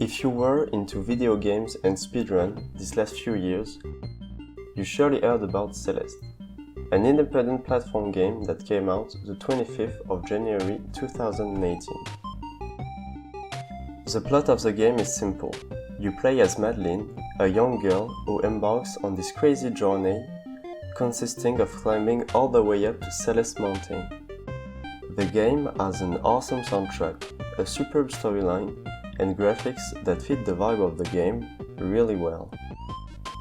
If you were into video games and speedrun these last few years, you surely heard about Celeste, an independent platform game that came out the 25th of January 2018. The plot of the game is simple. You play as Madeline, a young girl who embarks on this crazy journey consisting of climbing all the way up to Celeste Mountain. The game has an awesome soundtrack, a superb storyline, and graphics that fit the vibe of the game really well.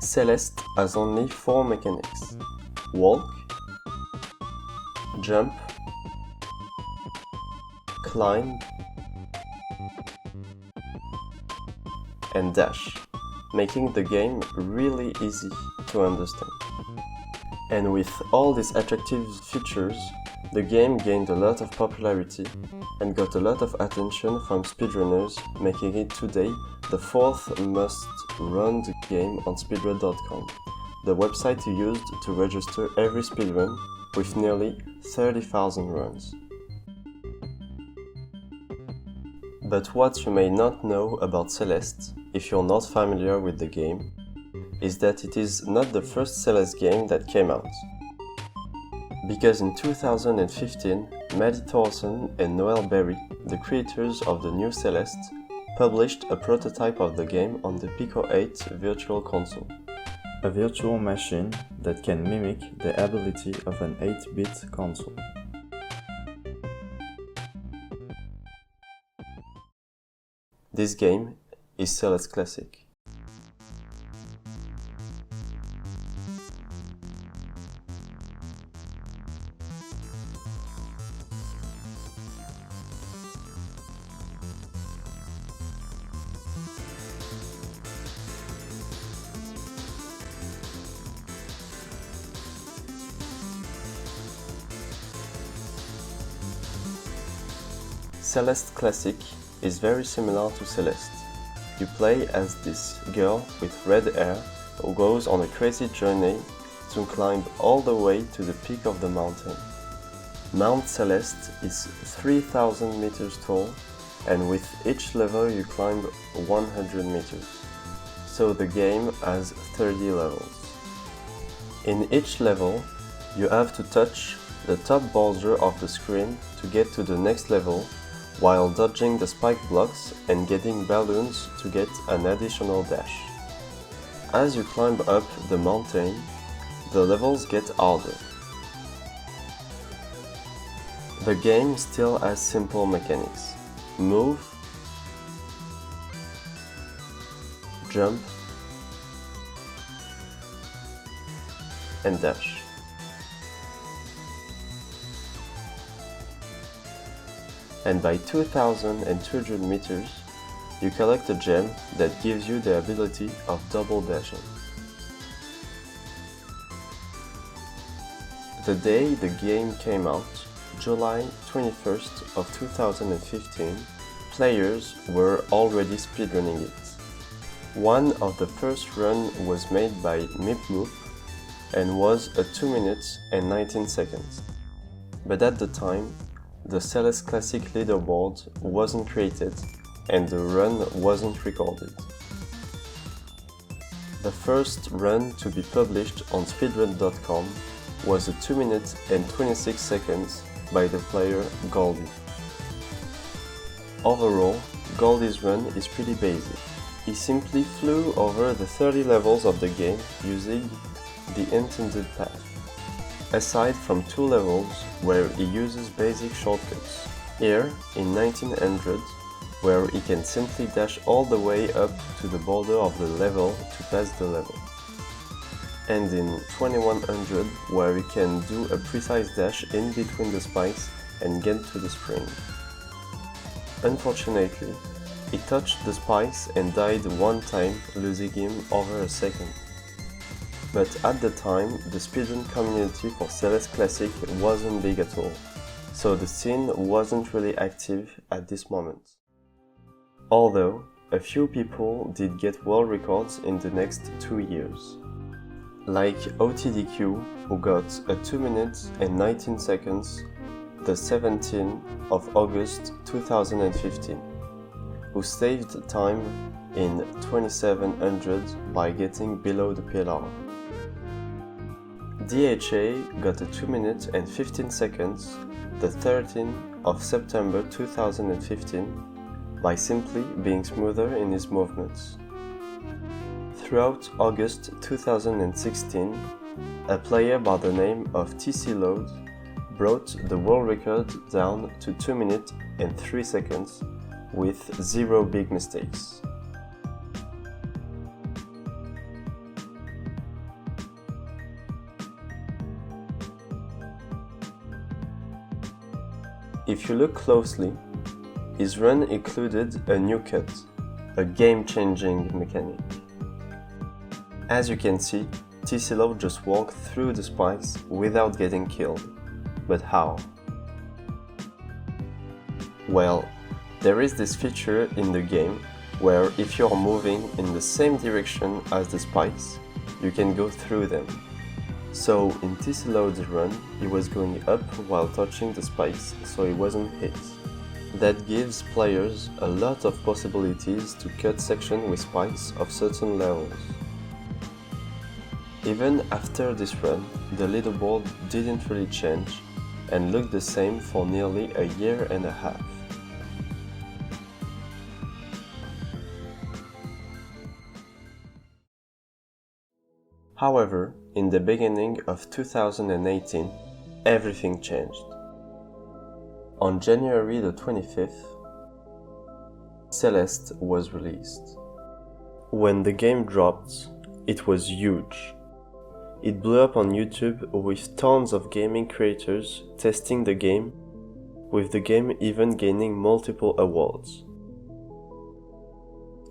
Celeste has only 4 mechanics: walk, jump, climb, and dash, making the game really easy to understand. And with all these attractive features, the game gained a lot of popularity and got a lot of attention from speedrunners, making it today the 4th most run game on speedrun.com, the website used to register every speedrun with nearly 30,000 runs. But what you may not know about Celeste, if you're not familiar with the game, is that it is not the first Celeste game that came out. Because in 2015, Maddie Thorson and Noel Berry, the creators of the new Celeste, published a prototype of the game on the Pico 8 virtual console, a virtual machine that can mimic the ability of an 8-bit console. This game is Celeste Classic. Celeste Classic is very similar to Celeste. You play as this girl with red hair who goes on a crazy journey to climb all the way to the peak of the mountain. Mount Celeste is 3,000 meters tall, and with each level you climb 100 meters. So the game has 30 levels. In each level, you have to touch the top border of the screen to get to the next level, while dodging the spike blocks and getting balloons to get an additional dash. As you climb up the mountain, the levels get harder. The game still has simple mechanics: move, jump, and dash. And by 2,200 meters, you collect a gem that gives you the ability of double dashing. The day the game came out, July 21st of 2015, players were already speedrunning it. One of the first run was made by Mipmoop and was a 2 minutes and 19 seconds. But at the time, the Celeste Classic leaderboard wasn't created and the run wasn't recorded. The first run to be published on speedrun.com was a 2 minutes and 26 seconds by the player Goldie. Overall, Goldie's run is pretty basic. He simply flew over the 30 levels of the game using the intended path, aside from 2 levels where he uses basic shortcuts. Here, in 1900, where he can simply dash all the way up to the border of the level to pass the level. And in 2100, where he can do a precise dash in between the spikes and get to the spring. Unfortunately, he touched the spikes and died one time, losing him over a second. But at the time, the speedrun community for Celeste Classic wasn't big at all, so the scene wasn't really active at this moment. Although, a few people did get world records in the next 2 years. Like OTDQ, who got a 2 minutes and 19 seconds the 17th of August 2015. who saved time in 2700 by getting below the pillar. DHA got a 2 minutes and 15 seconds the 13th of September 2015 by simply being smoother in his movements. Throughout August 2016, a player by the name of TCLoad brought the world record down to 2 minutes and 3 seconds with 0 big mistakes. If you look closely, his run included a new cut, a game-changing mechanic. As you can see, TCLoad just walked through the spikes without getting killed. But how? Well, there is this feature in the game where if you're moving in the same direction as the spikes, you can go through them. So in TCLoad's run, he was going up while touching the spikes, so he wasn't hit. That gives players a lot of possibilities to cut sections with spikes of certain levels. Even after this run, the leaderboard didn't really change and looked the same for nearly a year and a half. However, in the beginning of 2018, everything changed. On January the 25th, Celeste was released. When the game dropped, it was huge. It blew up on YouTube with tons of gaming creators testing the game, with the game even gaining multiple awards.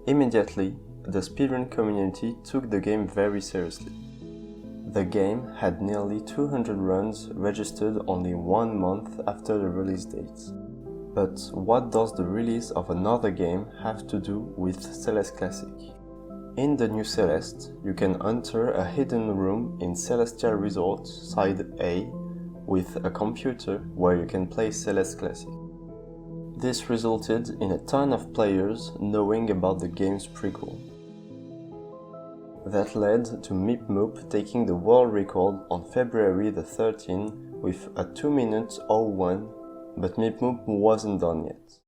Immediately, the speedrun community took the game very seriously. The game had nearly 200 runs registered only 1 month after the release date. But what does the release of another game have to do with Celeste Classic? In the new Celeste, you can enter a hidden room in Celestial Resort Side A with a computer where you can play Celeste Classic. This resulted in a ton of players knowing about the game's prequel. That led to MipMoop taking the world record on February the 13th with a 2 minutes 01, but MipMoop wasn't done yet.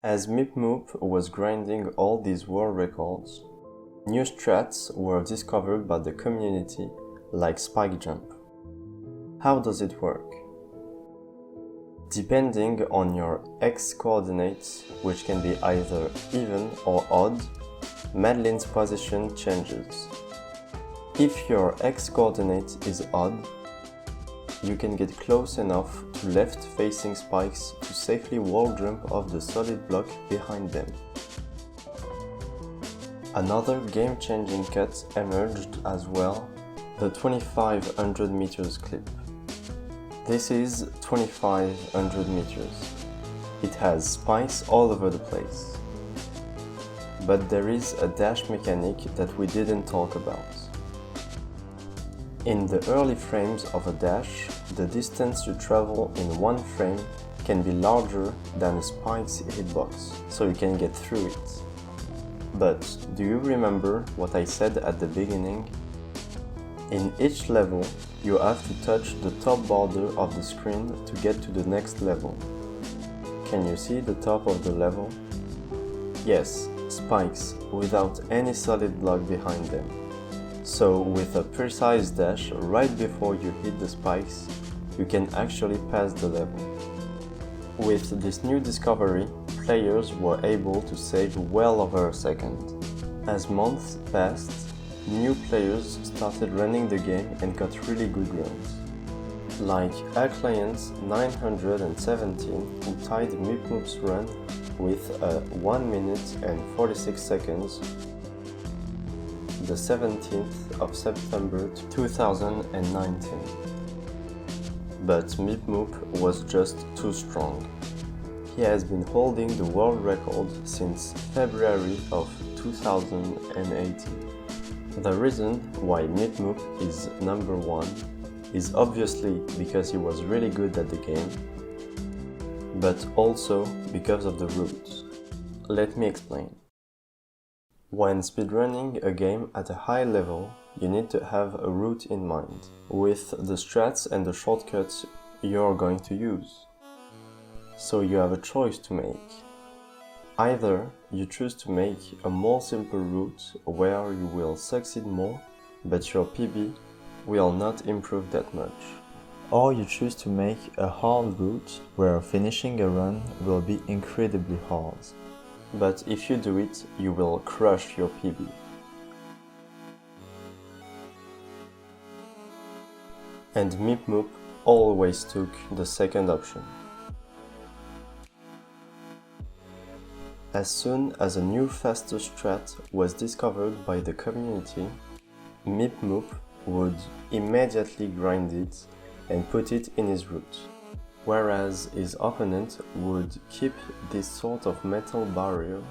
As MipMoop was grinding all these world records, new strats were discovered by the community, like spike jump. How does it work? Depending on your X coordinates, which can be either even or odd, Madeline's position changes. If your X coordinate is odd, you can get close enough to left-facing spikes to safely wall jump off the solid block behind them. Another game-changing cut emerged as well, the 2500 meters clip. This is 2500 meters. It has spikes all over the place. But there is a dash mechanic that we didn't talk about. In the early frames of a dash, the distance you travel in one frame can be larger than a spike's hitbox, so you can get through it. But do you remember what I said at the beginning? In each level, you have to touch the top border of the screen to get to the next level. Can you see the top of the level? Yes, spikes, without any solid block behind them. So with a precise dash right before you hit the spikes, you can actually pass the level. With this new discovery, players were able to save well over a second. As months passed, new players started running the game and got really good runs. Like our client 917 who tied Mipmoop's run with 1 minute and 46 seconds the 17th of September 2019. But Mipmoop was just too strong. He has been holding the world record since February of 2018. The reason why Mipmoop is number one is obviously because he was really good at the game, but also because of the routes. Let me explain. When speedrunning a game at a high level, you need to have a route in mind, with the strats and the shortcuts you're going to use. So you have a choice to make. Either you choose to make a more simple route where you will succeed more, but your PB will not improve that much. Or you choose to make a hard route where finishing a run will be incredibly hard. But if you do it, you will crush your PB. And Mipmoop always took the second option. As soon as a new faster strat was discovered by the community, Mipmoop would immediately grind it and put it in his route, whereas his opponent would keep this sort of mental barrier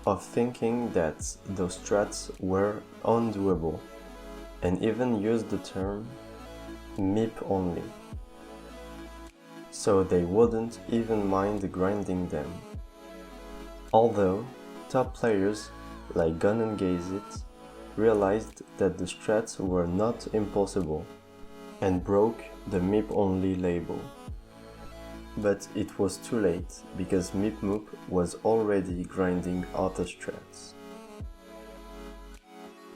of thinking that those strats were undoable, and even use the term MIP only, so they wouldn't even mind grinding them. Although top players like Gun and Gazit realized that the strats were not impossible and broke the MIP only label. But it was too late because Mipmoop was already grinding other strats.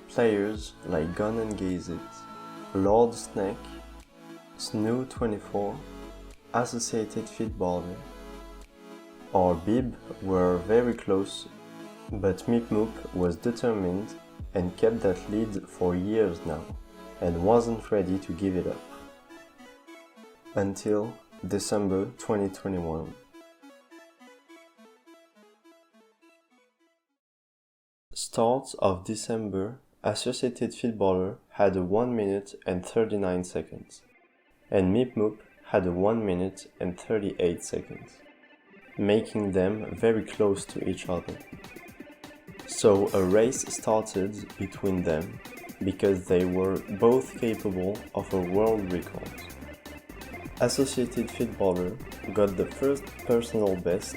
Players like Gun and Gazit, LordSnek, Snoo24, Associated Footballer, or Bib were very close, but Mipmoop was determined and kept that lead for years now, and wasn't ready to give it up. Until December 2021. Start of December, Associated Footballer had a 1 minute and 39 seconds, and Mipmoop had a 1 minute and 38 seconds, making them very close to each other. So a race started between them because they were both capable of a world record. Associated Footballer got the first personal best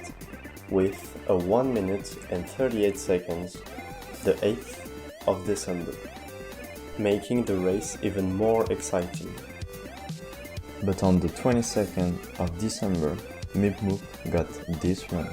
with a 1 minute and 38 seconds the 8th of December, making the race even more exciting. But on the 22nd of December, Mipmoop got this run.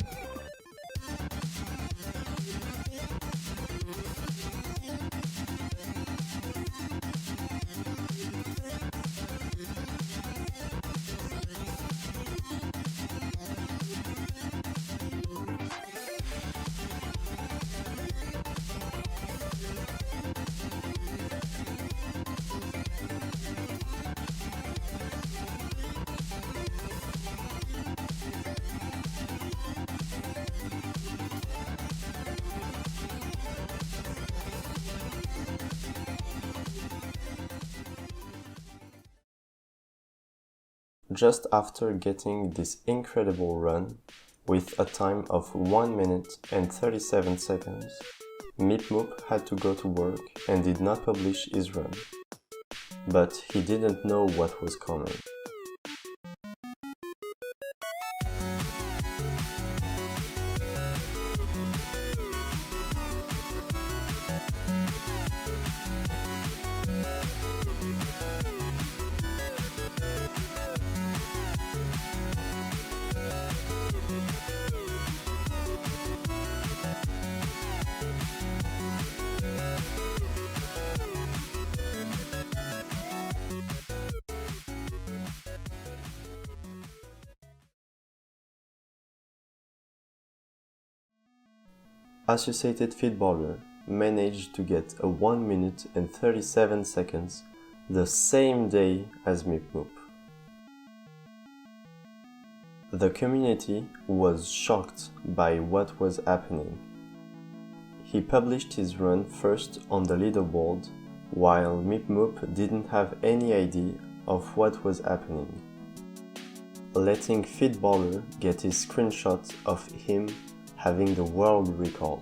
Just after getting this incredible run, with a time of 1 minute and 37 seconds, Mipmoop had to go to work and did not publish his run. But he didn't know what was coming. Associated Footballer managed to get a 1 minute and 37 seconds the same day as Mipmoop. The community was shocked by what was happening. He published his run first on the leaderboard, while Mipmoop didn't have any idea of what was happening, letting Footballer get his screenshot of him having the world record.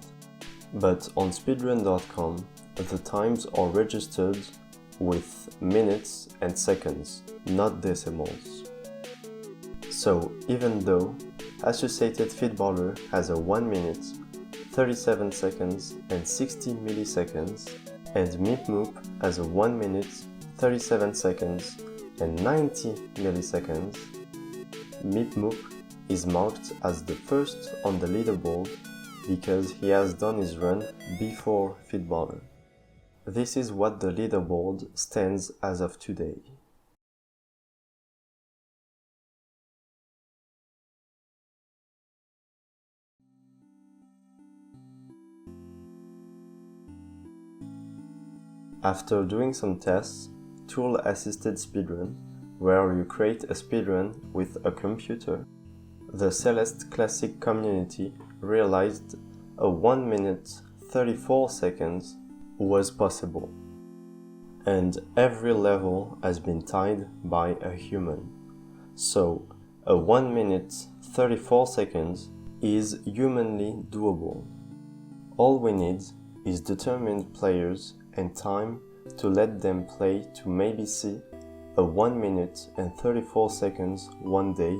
But on speedrun.com, the times are registered with minutes and seconds, not decimals. So even though Associated Footballer has a 1 minute, 37 seconds and 60 milliseconds, and Mipmoop has a 1 minute, 37 seconds and 90 milliseconds, Mipmoop is marked as the first on the leaderboard because he has done his run before Footballer. This is what the leaderboard stands as of today. After doing some tests, tool-assisted speedrun, where you create a speedrun with a computer, the Celeste Classic community realized a 1 minute 34 seconds was possible. And every level has been tied by a human. So a 1 minute 34 seconds is humanly doable. All we need is determined players and time to let them play to maybe see a 1 minute and 34 seconds one day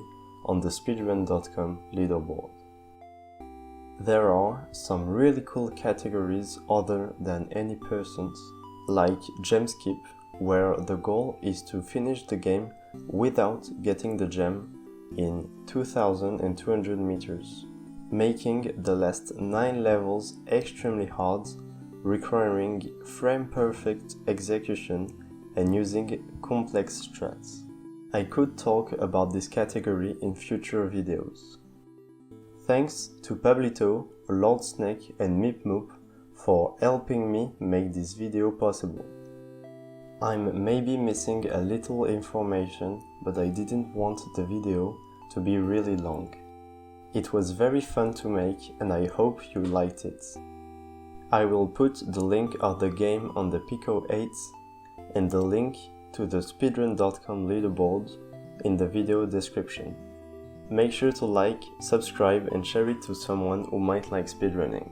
on the speedrun.com leaderboard. There are some really cool categories other than any %, like gem skip, where the goal is to finish the game without getting the gem in 2200 meters, making the last 9 levels extremely hard, requiring frame-perfect execution and using complex strats. I could talk about this category in future videos. Thanks to Pablito, LordSnek and Mipmoop for helping me make this video possible. I'm maybe missing a little information, but I didn't want the video to be really long. It was very fun to make and I hope you liked it. I will put the link of the game on the Pico 8 and the link to the speedrun.com leaderboard in the video description. Make sure to like, subscribe and share it to someone who might like speedrunning.